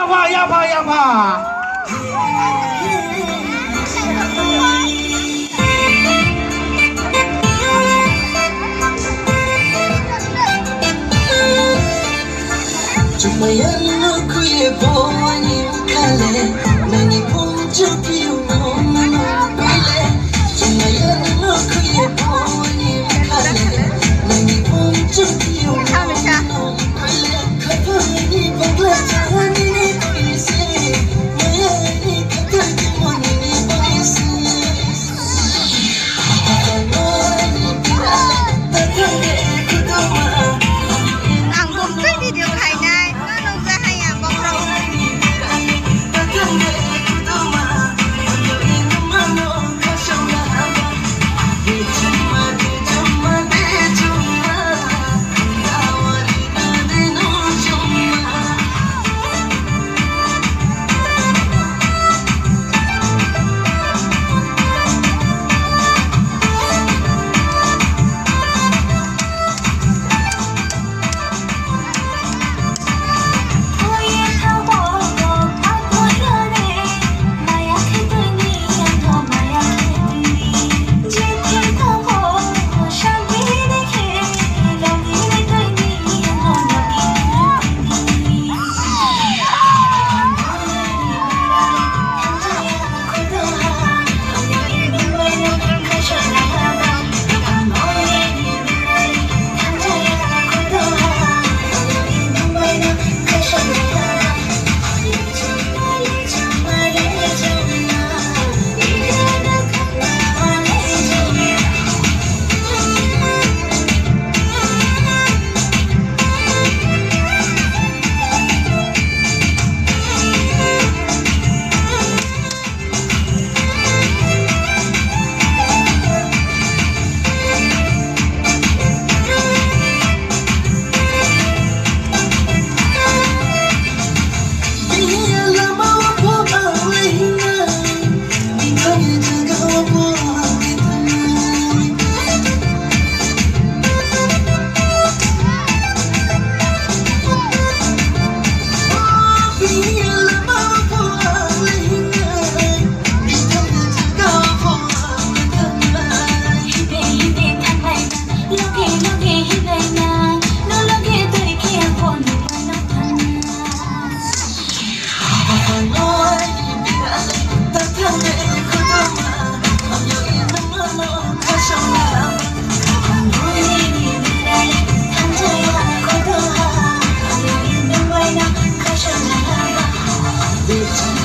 야봐. Chumma kuye boani kale nani poncho piu no kale Chumma kuye boani kale nani poncho piu no kale kapani bagla chani ni koise mayani kataki moni ni koise kapani bila tatane kudama ang bukay video kay nay ano sa hayang bokraw Bitch